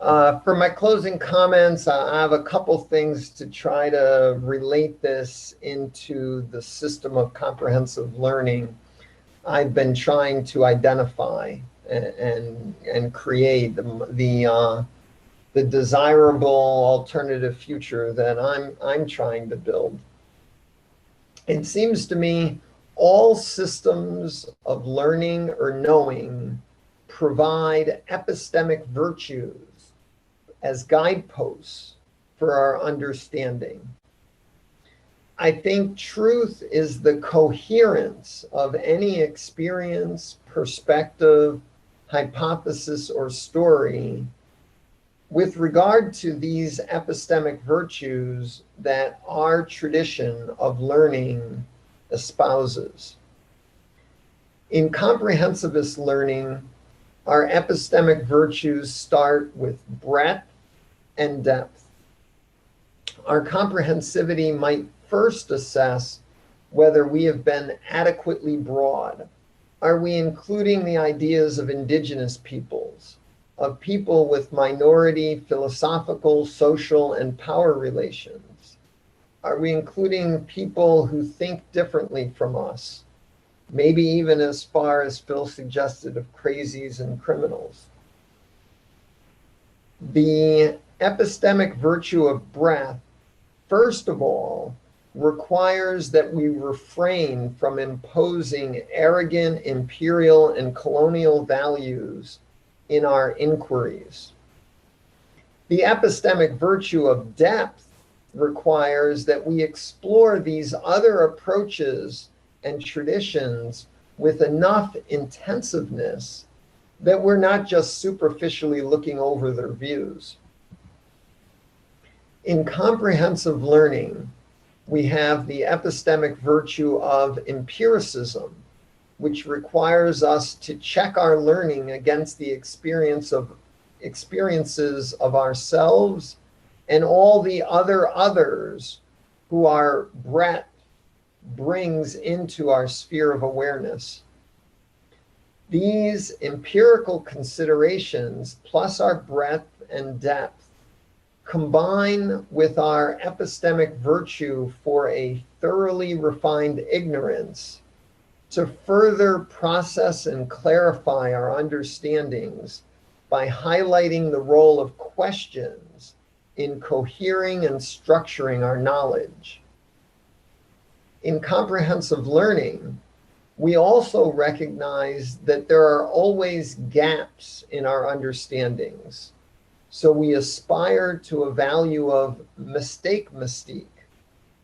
For my closing comments, I have a couple things to try to relate this into the system of comprehensive learning I've been trying to identify and create the desirable alternative future that I'm trying to build. It seems to me all systems of learning or knowing provide epistemic virtues as guideposts for our understanding. I think truth is the coherence of any experience, perspective, hypothesis, or story with regard to these epistemic virtues that our tradition of learning espouses. In comprehensivist learning, our epistemic virtues start with breadth and depth. Our comprehensivity might first assess whether we have been adequately broad. Are we including the ideas of indigenous peoples, of people with minority philosophical, social, and power relations? Are we including people who think differently from us? Maybe even as far as Phil suggested of crazies and criminals. The epistemic virtue of breadth, first of all, requires that we refrain from imposing arrogant imperial and colonial values in our inquiries. The epistemic virtue of depth requires that we explore these other approaches and traditions with enough intensiveness that we're not just superficially looking over their views. In comprehensive learning, we have the epistemic virtue of empiricism, which requires us to check our learning against the experiences of ourselves and all the others who our breadth brings into our sphere of awareness. These empirical considerations, plus our breadth and depth, combine with our epistemic virtue for a thoroughly refined ignorance to further process and clarify our understandings by highlighting the role of questions in cohering and structuring our knowledge. In comprehensive learning, we also recognize that there are always gaps in our understandings. So we aspire to a value of mistake mystique,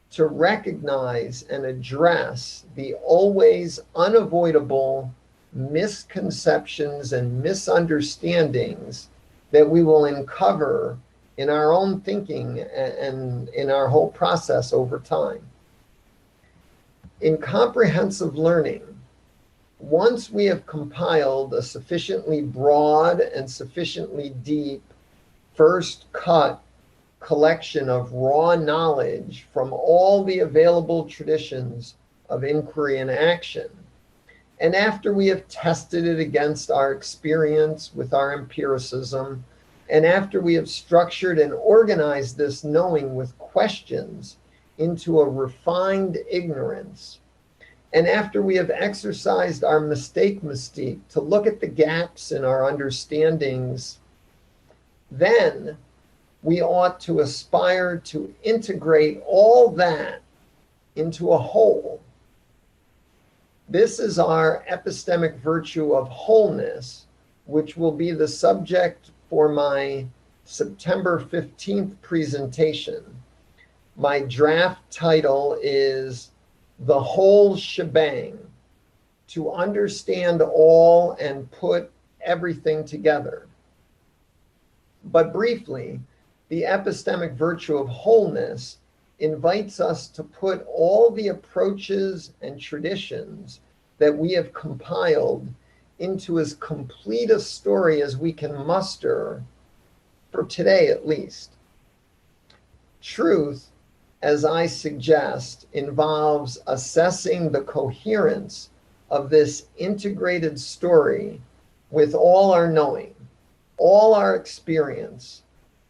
to recognize and address the always unavoidable misconceptions and misunderstandings that we will uncover in our own thinking and in our whole process over time. In comprehensive learning, once we have compiled a sufficiently broad and sufficiently deep first cut collection of raw knowledge from all the available traditions of inquiry and action, and after we have tested it against our experience with our empiricism, and after we have structured and organized this knowing with questions into a refined ignorance, and after we have exercised our mistake mystique to look at the gaps in our understandings, then we ought to aspire to integrate all that into a whole. This is our epistemic virtue of wholeness, which will be the subject for my September 15th presentation. My draft title is The Whole Shebang, to understand all and put everything together. But briefly, the epistemic virtue of wholeness invites us to put all the approaches and traditions that we have compiled into as complete a story as we can muster, for today at least. Truth, as I suggest, involves assessing the coherence of this integrated story with all our knowing, all our experience,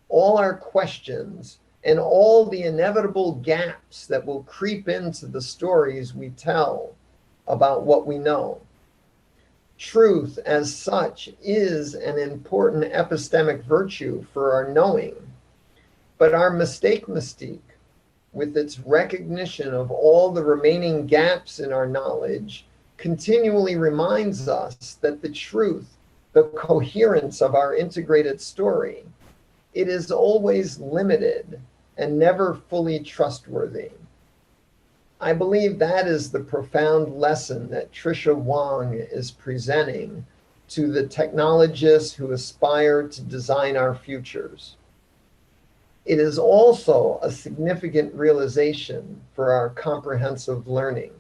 all our questions, and all the inevitable gaps that will creep into the stories we tell about what we know. Truth, as such, is an important epistemic virtue for our knowing, but our mistake mystique, with its recognition of all the remaining gaps in our knowledge, continually reminds us that the truth, the coherence of our integrated story, it is always limited and never fully trustworthy. I believe that is the profound lesson that Tricia Wong is presenting to the technologists who aspire to design our futures. It is also a significant realization for our comprehensive learning.